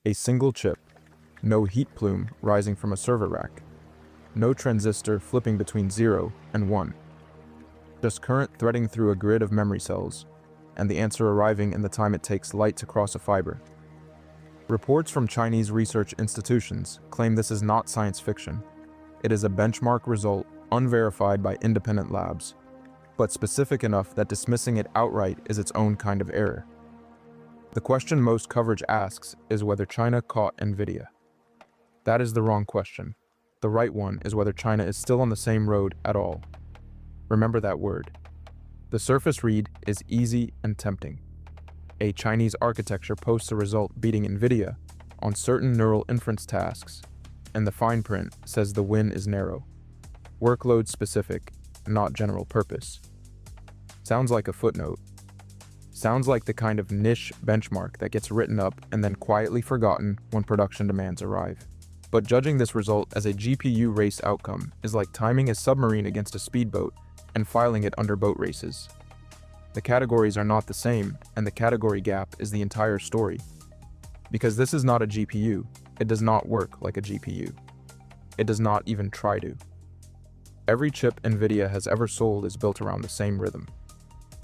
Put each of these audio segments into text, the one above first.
A single chip, no heat plume rising from a server rack, no transistor flipping between 0 and 1, just current threading through a grid of memory cells, and the answer arriving in the time it takes light to cross a fiber. Reports from Chinese research institutions claim this is not science fiction. It is a benchmark result unverified by independent labs, but specific enough that dismissing it outright is its own kind of error. The question most coverage asks is whether China caught Nvidia. That is the wrong question. The right one is whether China is still on the same road at all. Remember that word. The surface read is easy and tempting. A Chinese architecture posts a result beating Nvidia on certain neural inference tasks, and the fine print says the win is narrow. Workload specific, not general purpose. Sounds like a footnote. Sounds like the kind of niche benchmark that gets written up and then quietly forgotten when production demands arrive. But judging this result as a GPU race outcome is like timing a submarine against a speedboat and filing it under boat races. The categories are not the same, and the category gap is the entire story. Because this is not a GPU, it does not work like a GPU. It does not even try to. Every chip Nvidia has ever sold is built around the same rhythm.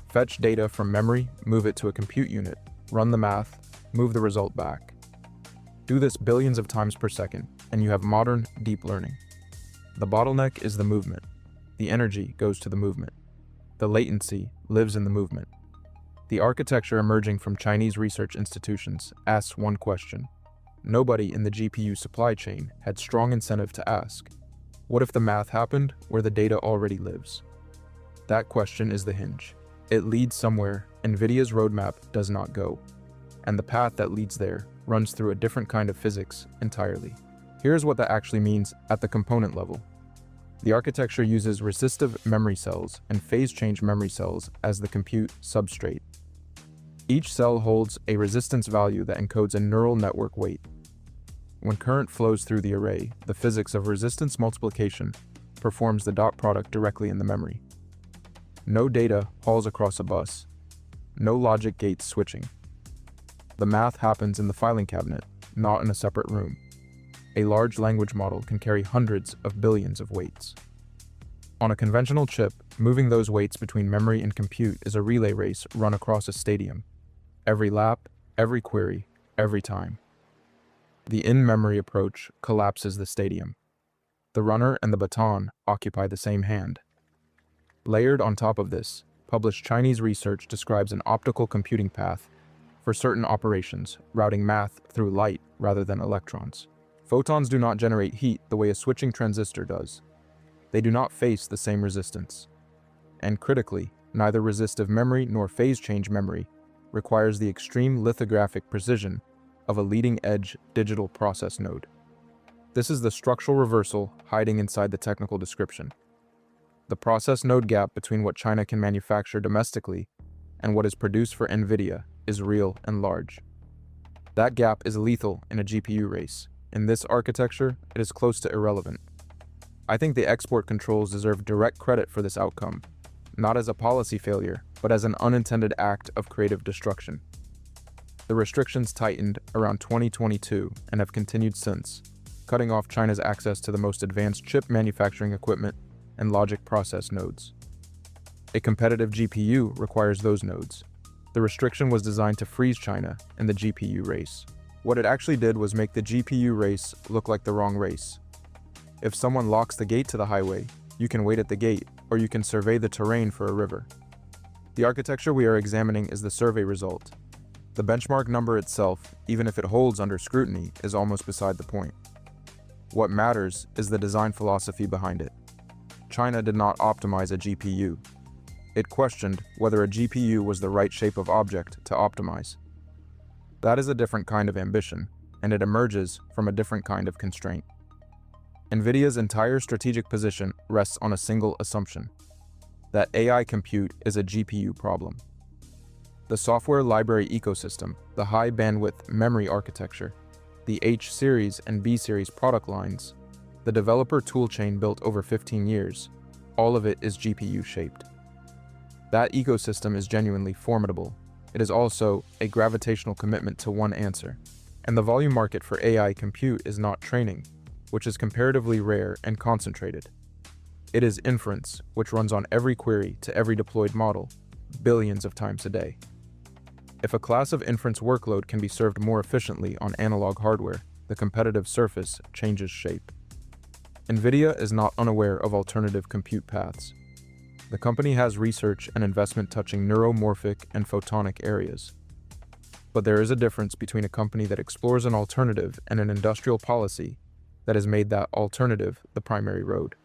Fetch data from memory, move it to a compute unit, run the math, move the result back. Do this billions of times per second, and you have modern deep learning. The bottleneck is the movement. The energy goes to the movement. The latency lives in the movement. The architecture emerging from Chinese research institutions asks one question. Nobody in the GPU supply chain had strong incentive to ask, what if the math happened where the data already lives? That question is the hinge. It leads somewhere Nvidia's roadmap does not go, and the path that leads there runs through a different kind of physics entirely. Here's what that actually means at the component level. The architecture uses resistive memory cells and phase change memory cells as the compute substrate. Each cell holds a resistance value that encodes a neural network weight. When current flows through the array, the physics of resistance multiplication performs the dot product directly in the memory. No data hauls across a bus. No logic gates switching. The math happens in the filing cabinet, not in a separate room. A large language model can carry hundreds of billions of weights. On a conventional chip, moving those weights between memory and compute is a relay race run across a stadium. Every lap, every query, every time. The in-memory approach collapses the stadium. The runner and the baton occupy the same hand. Layered on top of this, published Chinese research describes an optical computing path for certain operations, routing math through light rather than electrons. Photons do not generate heat the way a switching transistor does. They do not face the same resistance. And critically, neither resistive memory nor phase change memory requires the extreme lithographic precision of a leading-edge digital process node. This is the structural reversal hiding inside the technical description. The process node gap between what China can manufacture domestically and what is produced for Nvidia is real and large. That gap is lethal in a GPU race. In this architecture, it is close to irrelevant. I think the export controls deserve direct credit for this outcome, not as a policy failure, but as an unintended act of creative destruction. The restrictions tightened around 2022 and have continued since, cutting off China's access to the most advanced chip manufacturing equipment and logic process nodes. A competitive GPU requires those nodes. The restriction was designed to freeze China in the GPU race. What it actually did was make the GPU race look like the wrong race. If someone locks the gate to the highway, you can wait at the gate, or you can survey the terrain for a river. The architecture we are examining is the survey result. The benchmark number itself, even if it holds under scrutiny, is almost beside the point. What matters is the design philosophy behind it. China did not optimize a GPU. It questioned whether a GPU was the right shape of object to optimize. That is a different kind of ambition, and it emerges from a different kind of constraint. Nvidia's entire strategic position rests on a single assumption, that AI compute is a GPU problem. The software library ecosystem, the high-bandwidth memory architecture, the H-series and B-series product lines, the developer toolchain built over 15 years, all of it is GPU-shaped. That ecosystem is genuinely formidable. It is also a gravitational commitment to one answer. And the volume market for AI compute is not training, which is comparatively rare and concentrated. It is inference, which runs on every query to every deployed model, billions of times a day. If a class of inference workload can be served more efficiently on analog hardware, the competitive surface changes shape. Nvidia is not unaware of alternative compute paths. The company has research and investment touching neuromorphic and photonic areas. But there is a difference between a company that explores an alternative and an industrial policy that has made that alternative the primary road.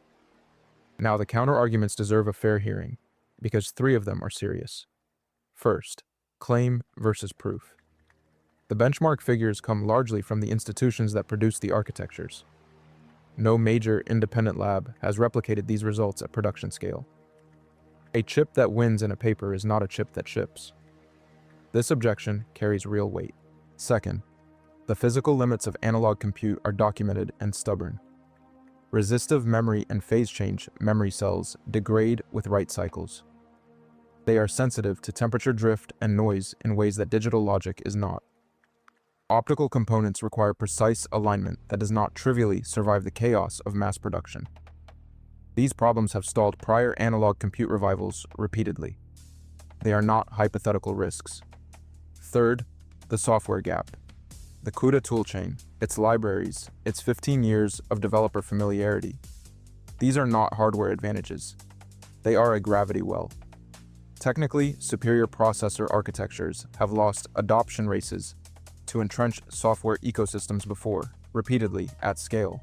Now, the counterarguments deserve a fair hearing, because 3 of them are serious. First, claim versus proof. The benchmark figures come largely from the institutions that produce the architectures. No major independent lab has replicated these results at production scale. A chip that wins in a paper is not a chip that ships. This objection carries real weight. Second, the physical limits of analog compute are documented and stubborn. Resistive memory and phase change memory cells degrade with write cycles. They are sensitive to temperature drift and noise in ways that digital logic is not. Optical components require precise alignment that does not trivially survive the chaos of mass production. These problems have stalled prior analog compute revivals repeatedly. They are not hypothetical risks. Third, the software gap. The CUDA toolchain, its libraries, its 15 years of developer familiarity. These are not hardware advantages. They are a gravity well. Technically, superior processor architectures have lost adoption races to entrenched software ecosystems before, repeatedly, at scale.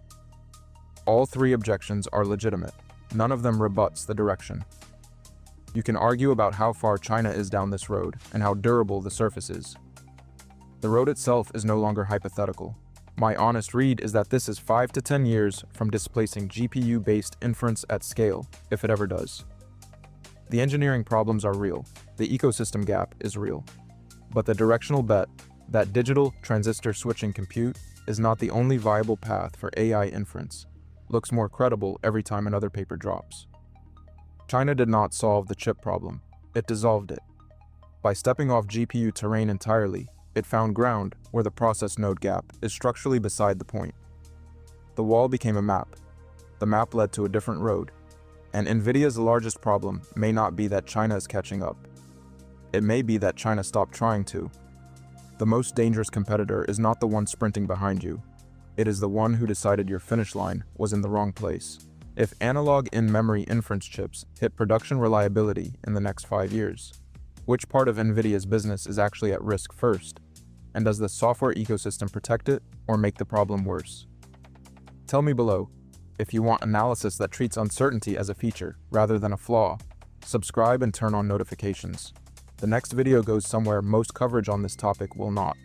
All 3 objections are legitimate. None of them rebuts the direction. You can argue about how far China is down this road and how durable the surface is. The road itself is no longer hypothetical. My honest read is that this is 5 to 10 years from displacing GPU-based inference at scale, if it ever does. The engineering problems are real. The ecosystem gap is real. But the directional bet that digital transistor switching compute is not the only viable path for AI inference looks more credible every time another paper drops. China did not solve the chip problem, it dissolved it. By stepping off GPU terrain entirely, it found ground where the process node gap is structurally beside the point. The wall became a map. The map led to a different road. And Nvidia's largest problem may not be that China is catching up. It may be that China stopped trying to. The most dangerous competitor is not the one sprinting behind you. It is the one who decided your finish line was in the wrong place. If analog in-memory inference chips hit production reliability in the next 5 years, which part of Nvidia's business is actually at risk first? And does the software ecosystem protect it or make the problem worse? Tell me below. If you want analysis that treats uncertainty as a feature rather than a flaw, subscribe and turn on notifications. The next video goes somewhere most coverage on this topic will not.